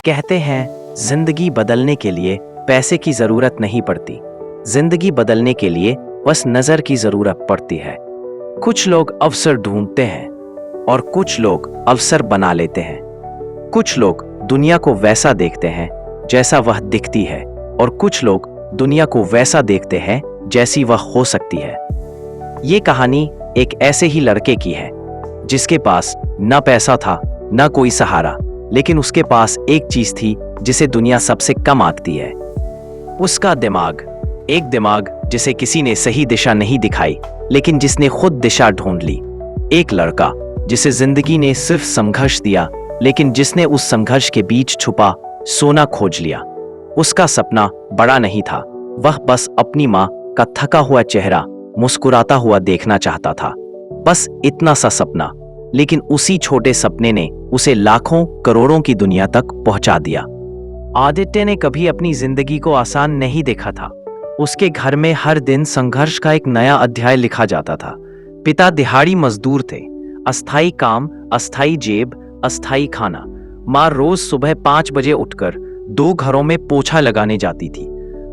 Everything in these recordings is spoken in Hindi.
कहते हैं जिंदगी बदलने के लिए पैसे की जरूरत नहीं पड़ती। जिंदगी बदलने के लिए बस नजर की जरूरत पड़ती है। कुछ लोग अवसर ढूंढते हैं और कुछ लोग अवसर बना लेते हैं। कुछ लोग दुनिया को वैसा देखते हैं जैसा वह दिखती है और कुछ लोग दुनिया को वैसा देखते हैं जैसी वह हो सकती है। ये कहानी एक ऐसे ही लड़के की है जिसके पास न पैसा था न कोई सहारा, लेकिन उसके पास एक चीज थी जिसे दुनिया सबसे कम आंकती है, उसका दिमाग। एक दिमाग जिसे किसी ने सही दिशा नहीं दिखाई, लेकिन जिसने खुद दिशा ढूंढ ली। एक लड़का जिसे जिंदगी ने सिर्फ संघर्ष दिया, लेकिन जिसने उस संघर्ष के बीच छुपा सोना खोज लिया। उसका सपना बड़ा नहीं था, वह बस अपनी माँ का थका हुआ चेहरा मुस्कुराता हुआ देखना चाहता था। बस इतना सा सपना, लेकिन उसी छोटे सपने ने उसे लाखों करोड़ों की दुनिया तक पहुंचा दिया। आदित्य ने कभी अपनी जिंदगी को आसान नहीं देखा था। उसके घर में हर दिन संघर्ष का एक नया अध्याय लिखा जाता था। पिता दिहाड़ी मजदूर थे, अस्थाई काम, अस्थाई जेब, अस्थाई खाना। माँ रोज सुबह 5 बजे उठकर 2 घरों में पोछा लगाने जाती थी।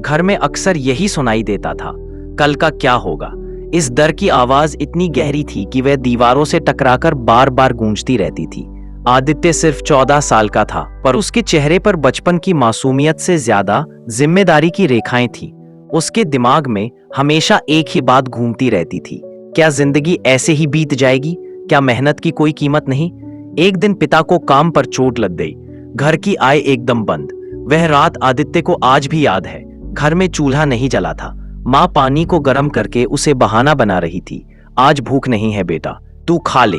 घर में अक्सर यही सुनाई देता था, कल का क्या होगा। इस डर की आवाज इतनी गहरी थी कि वह दीवारों से टकराकर बार बार गूंजती रहती थी। आदित्य सिर्फ 14 साल का था, पर उसके चेहरे पर बचपन की मासूमियत से ज्यादा जिम्मेदारी की रेखाएं थीं। उसके दिमाग में हमेशा एक ही बात घूमती रहती थी, क्या जिंदगी ऐसे ही बीत जाएगी? क्या मेहनत की कोई कीमत नहीं? एक दिन पिता को काम पर चोट लग गई, घर की आय एकदम बंद। वह रात आदित्य को आज भी याद है। घर में चूल्हा नहीं जला था। माँ पानी को गर्म करके उसे बहाना बना रही थी, आज भूख नहीं है बेटा, तू खा ले।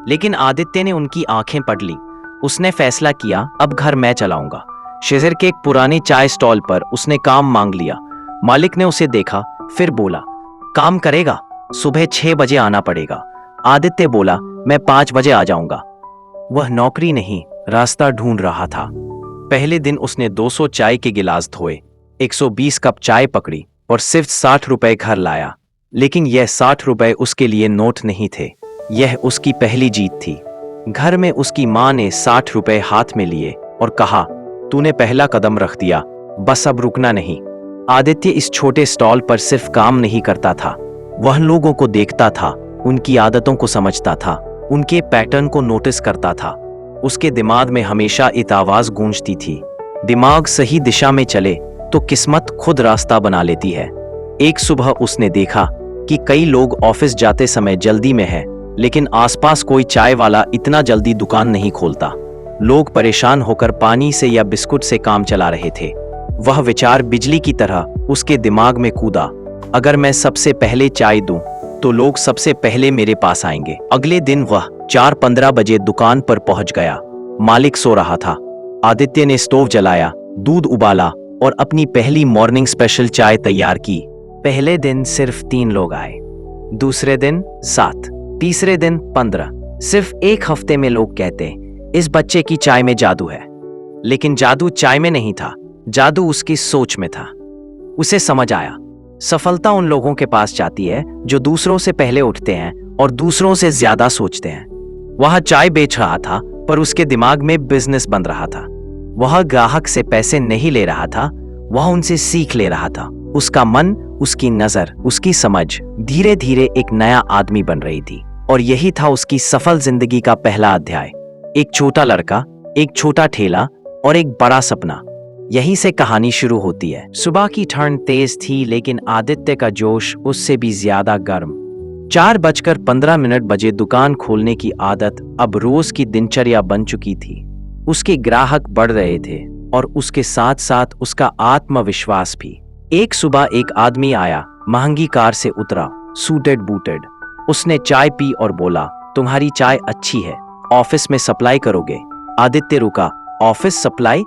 लेकिन आदित्य ने उनकी आंखें पढ़ ली। उसने फैसला किया, अब घर मैं चलाऊंगा। शहर के एक पुराने चाय स्टॉल पर उसने काम मांग लिया। मालिक ने उसे देखा, फिर बोला, काम करेगा? सुबह 6 बजे आना पड़ेगा। आदित्य बोला, मैं 5 बजे आ जाऊंगा। वह नौकरी नहीं, रास्ता ढूंढ रहा था। पहले दिन उसने 200 चाय के गिलास धोए, 120 कप चाय पकड़ी और सिर्फ 60 रुपए घर लाया। लेकिन यह 60 रुपए उसके लिए नोट नहीं थे, यह उसकी पहली जीत थी। घर में उसकी माँ ने 60 रुपए हाथ में लिए और कहा, तूने पहला कदम रख दिया, बस अब रुकना नहीं। आदित्य इस छोटे स्टॉल पर सिर्फ काम नहीं करता था, वह लोगों को देखता था, उनकी आदतों को समझता था, उनके पैटर्न को नोटिस करता था। उसके दिमाग में हमेशा एक आवाज गूंजती थी, दिमाग सही दिशा में चले तो किस्मत खुद रास्ता बना लेती है। एक सुबह उसने देखा कि कई लोग ऑफिस जाते समय जल्दी में है, लेकिन आसपास कोई चाय वाला इतना जल्दी दुकान नहीं खोलता। लोग परेशान होकर पानी से या बिस्कुट से काम चला रहे थे। वह विचार बिजली की तरह उसके दिमाग में कूदा, अगर मैं सबसे पहले चाय दूं तो लोग सबसे पहले मेरे पास आएंगे। अगले दिन वह 4:15 बजे दुकान पर पहुंच गया। मालिक सो रहा था। आदित्य ने स्टोव जलाया, दूध उबाला और अपनी पहली मॉर्निंग स्पेशल चाय तैयार की। पहले दिन सिर्फ 3 लोग आए, दूसरे दिन 7, तीसरे दिन 15। सिर्फ एक हफ्ते में लोग कहते, इस बच्चे की चाय में जादू है। लेकिन जादू चाय में नहीं था, जादू उसकी सोच में था। उसे समझ आया, सफलता उन लोगों के पास जाती है जो दूसरों से पहले उठते हैं और दूसरों से ज्यादा सोचते हैं। वह चाय बेच रहा था, पर उसके दिमाग में बिजनेस बन रहा था। वह ग्राहक से पैसे नहीं ले रहा था, वह उनसे सीख ले रहा था। उसका मन, उसकी नजर, उसकी समझ धीरे धीरे एक नया आदमी बन रही थी। और यही था उसकी सफल जिंदगी का पहला अध्याय। एक छोटा लड़का, एक छोटा ठेला और एक बड़ा सपना। यहीं से कहानी शुरू होती है। सुबह की ठंड तेज थी, लेकिन आदित्य का जोश उससे भी ज्यादा गर्म। 4:15 बजे दुकान खोलने की आदत अब रोज की दिनचर्या बन चुकी थी। उसके ग्राहक बढ़ रहे थे और उसके साथ साथ उसका आत्मविश्वास भी। एक सुबह एक आदमी आया, महंगी कार से उतरा, सूटेड बूटेड। उसने चाय पी और बोला, तुम्हारी चाय अच्छी है, ऑफिस में सप्लाई करोगे? आदित्य रुका, ऑफिस सप्लाई?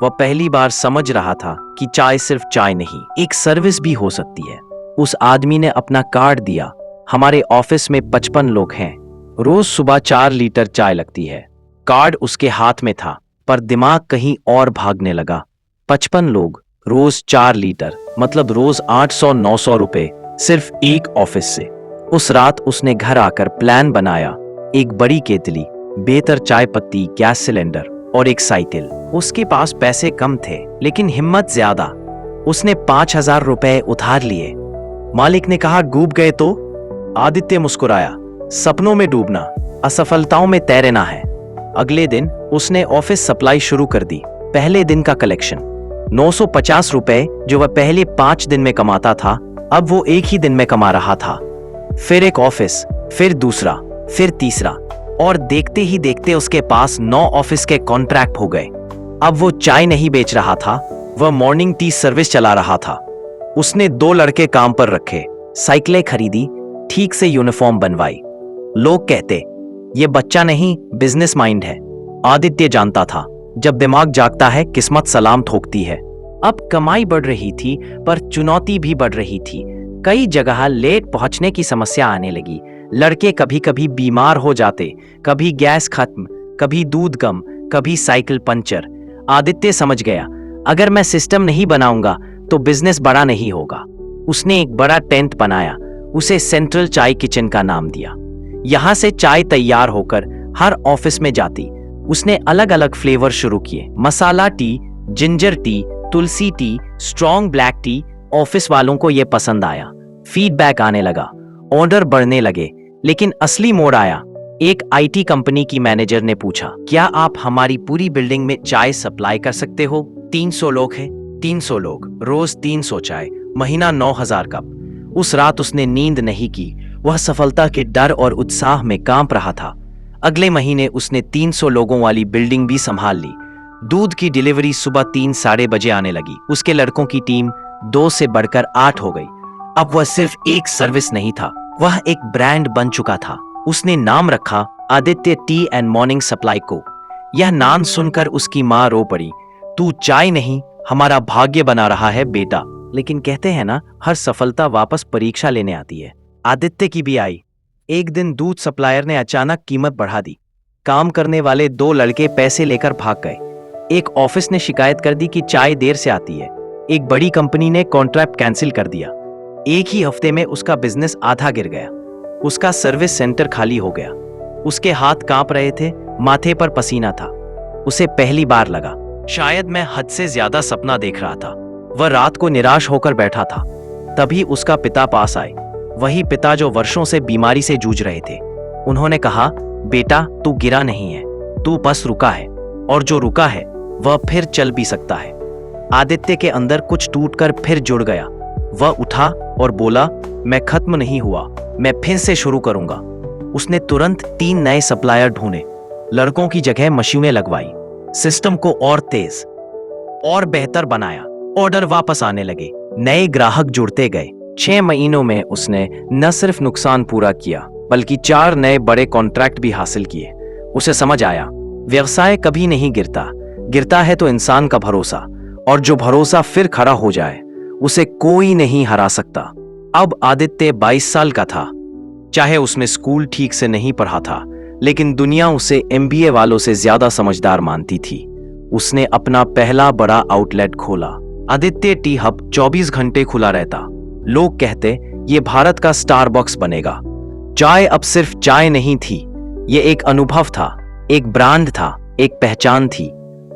वह पहली बार समझ रहा था कि चाय सिर्फ चाय नहीं, एक सर्विस भी हो सकती है। उस आदमी ने अपना कार्ड दिया, हमारे ऑफिस में 55 लोग हैं, रोज सुबह 4 लीटर चाय लगती है। कार्ड उसके हाथ में था, पर दिमाग कहीं और भागने लगा। 55 लोग, रोज 4 लीटर, मतलब रोज 800-900 रुपए सिर्फ एक ऑफिस से। उस रात उसने घर आकर प्लान बनाया, एक बड़ी केतली, बेहतर चाय पत्ती, गैस सिलेंडर और एक साइकिल। उसके पास पैसे कम थे लेकिन हिम्मत ज्यादा। उसने 5,000 रुपए उधार लिए। मालिक ने कहा, डूब गए तो? आदित्य मुस्कुराया, सपनों में डूबना, असफलताओं में तैरना है। अगले दिन उसने ऑफिस सप्लाई शुरू कर दी। पहले दिन का कलेक्शन 950 रुपए, जो वह पहले 5 दिन में कमाता था, अब वो एक ही दिन में कमा रहा था। फिर एक ऑफिस, फिर दूसरा, फिर तीसरा, और देखते ही देखते उसके पास 9 ऑफिस के कॉन्ट्रैक्ट हो गए। अब वो चाय नहीं बेच रहा था, वह मॉर्निंग टी सर्विस चला रहा था। उसने 2 लड़के काम पर रखे, साइकिलें खरीदी, ठीक से यूनिफॉर्म बनवाई। लोग कहते, ये बच्चा नहीं, बिजनेस माइंड है। आदित्य जानता था, जब दिमाग जागता है किस्मत सलाम ठोकती है। अब कमाई बढ़ रही थी पर चुनौती भी बढ़ रही थी। कई जगह लेट पहुंचने की समस्या आने लगी। लड़के कभी कभी बीमार हो जाते, कभी गैस खत्म, कभी दूध कम, कभी साइकिल पंचर। आदित्य समझ गया, अगर मैं सिस्टम नहीं बनाऊंगा तो बिजनेस बड़ा नहीं होगा। उसने एक बड़ा टेंट बनाया, उसे सेंट्रल चाय किचन का नाम दिया। यहां से चाय तैयार होकर हर ऑफिस में जाती। उसने अलग अलग फ्लेवर शुरू किए, masala tea, ginger tea, tulsi tea, strong black tea. Office वालों को यह पसंद आया, फीडबैक आने लगा, ऑर्डर बढ़ने लगे। लेकिन असली मोड़ आया। एक आईटी कंपनी की मैनेजर ने पूछा, क्या आप हमारी पूरी बिल्डिंग में चाय सप्लाई कर सकते हो? 300 लोग हैं। 300 लोग, रोज 300 चाय, महीना 9,000 कप। उस रात उसने नींद नहीं की। वह सफलता के डर और उत्साह में कांप रहा था। अगले महीने उसने 300 लोगों वाली बिल्डिंग भी संभाल ली। दूध की डिलीवरी सुबह 3 साढ़े बजे आने लगी। उसके लड़कों की टीम 2 से बढ़कर 8 हो गई। अब वह सिर्फ एक सर्विस नहीं था, वह एक ब्रांड बन चुका था। उसने नाम रखा Aditya T and morning supply को। यह नाम सुनकर उसकी माँ रो पड़ी। तू चाय नहीं, हमारा भाग्य बना रहा है बेटा। लेकिन कहते हैं ना, हर सफलता वापस परीक्षा लेने आती है। आदित्य की भी आई। एक दिन दूध सप्लायर ने अचानक कीमत बढ़ा दी। काम करने वाले 2 लड़के पैसे लेकर भाग गए। एक ऑफिस ने शिकायत कर दी कि चाय देर से आती है। एक बड़ी कंपनी ने कॉन्ट्रैक्ट कैंसिल कर दिया। एक ही हफ्ते में उसका बिजनेस आधा गिर गया। उसका सर्विस सेंटर खाली हो गया। उसके हाथ कांप रहे थे, माथे पर पसीना था। उसे पहली बार लगा, शायद मैं हद से ज्यादा सपना देख रहा था। वह रात को निराश होकर बैठा था। तभी उसका पिता पास आए, वही पिता जो वर्षों से बीमारी से जूझ रहे थे। उन्होंने कहा, बेटा तू गिरा नहीं है, तू बस रुका है, और जो रुका है वह फिर चल भी सकता है। आदित्य के अंदर कुछ टूटकर फिर जुड़ गया। वह उठा और बोला, मैं खत्म नहीं हुआ, मैं फिर से शुरू करूंगा। उसने तुरंत 3 नए सप्लायर ढूंढे, लड़कों की जगह मशीनें लगवाई, सिस्टम को और तेज और बेहतर बनाया। ऑर्डर वापस आने लगे, नए ग्राहक जुड़ते गए। 6 महीनों में उसने न सिर्फ नुकसान पूरा किया बल्कि 4 नए बड़े कॉन्ट्रैक्ट भी हासिल किए। उसे समझ आया, व्यवसाय कभी नहीं गिरता, गिरता है तो इंसान का भरोसा, और जो भरोसा फिर खड़ा हो जाए उसे कोई नहीं हरा सकता। अब आदित्य 22 साल का था। चाहे उसमें स्कूल ठीक से नहीं पढ़ा था, लेकिन दुनिया उसे MBA वालों से ज्यादा समझदार मानती थी। उसने अपना पहला बड़ा आउटलेट खोला। आदित्य टी हब 24 घंटे खुला रहता। लोग कहते, ये भारत का स्टारबक्स बनेगा। चाय अब सिर्फ चाय नहीं थी, ये एक अनुभव था, एक ब्रांड था, एक पहचान थी।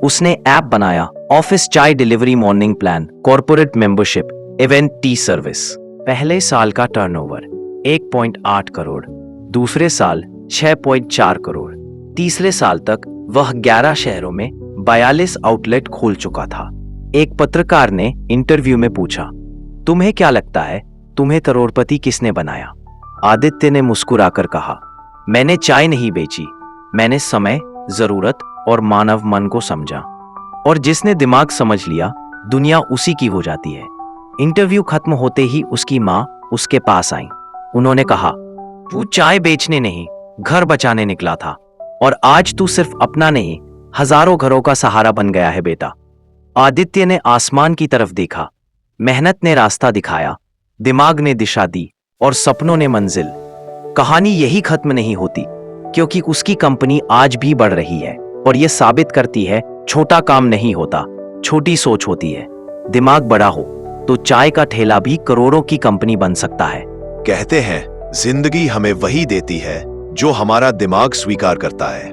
उसने ऐप बनाया, ऑफिस चाय delivery, morning plan, corporate membership, event T service. पहले साल का टर्नओवर 1.8 करोड़, दूसरे साल 6.4 करोड़, तीसरे साल तक वह 11 शहरों में 42 आउटलेट खोल चुका था। एक पत्रकार ने इंटरव्यू में पूछा, तुम्हें क्या लगता है, तुम्हें करोड़पति किसने बनाया? आदित्य ने मुस्कुराकर कहा, मैंने चाय नहीं बेची, मैंने समय, जरूरत और मानव मन को समझा, और जिसने दिमाग समझ लिया दुनिया उसी की हो जाती है। इंटरव्यू खत्म होते ही उसकी माँ उसके पास आई। उन्होंने कहा, तू चाय बेचने नहीं, घर बचाने निकला था, और आज तू सिर्फ अपना नहीं, हजारों घरों का सहारा बन गया है बेटा। आदित्य ने आसमान की तरफ देखा। मेहनत ने रास्ता दिखाया, दिमाग ने दिशा दी, और सपनों ने मंजिल। कहानी यही खत्म नहीं होती, क्योंकि उसकी कंपनी आज भी बढ़ रही है, और यह साबित करती है छोटा काम नहीं होता, छोटी सोच होती है। दिमाग बड़ा हो तो चाय का ठेला भी करोड़ों की कंपनी बन सकता है। कहते हैं, जिंदगी हमें वही देती है जो हमारा दिमाग स्वीकार करता है।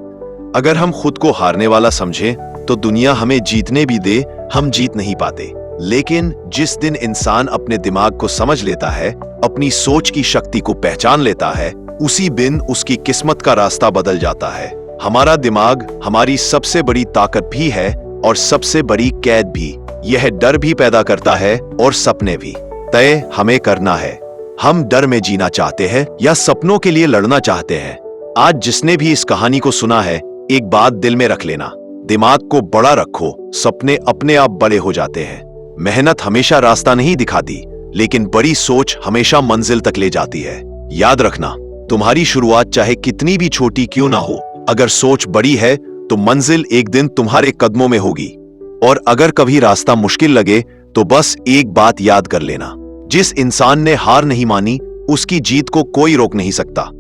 अगर हम खुद को हारने वाला समझें तो दुनिया हमें जीतने भी दे, हम जीत नहीं पाते। लेकिन जिस दिन इंसान अपने दिमाग को समझ लेता है, अपनी सोच की शक्ति को पहचान लेता है, उसी दिन उसकी किस्मत का रास्ता बदल जाता है। हमारा दिमाग हमारी सबसे बड़ी ताकत भी है और सबसे बड़ी कैद भी। यह डर भी पैदा करता है और सपने भी। तय हमें करना है, हम डर में जीना चाहते हैं या सपनों के लिए लड़ना चाहते हैं। आज जिसने भी इस कहानी को सुना है, एक बात दिल में रख लेना, दिमाग को बड़ा रखो, सपने अपने आप बड़े हो जाते हैं। मेहनत हमेशा रास्ता नहीं दिखाती, लेकिन बड़ी सोच हमेशा मंजिल तक ले जाती है। याद रखना, तुम्हारी शुरुआत चाहे कितनी भी छोटी क्यों ना हो, अगर सोच बड़ी है तो मंजिल एक दिन तुम्हारे कदमों में होगी। और अगर कभी रास्ता मुश्किल लगे तो बस एक बात याद कर लेना, जिस इंसान ने हार नहीं मानी, उसकी जीत को कोई रोक नहीं सकता।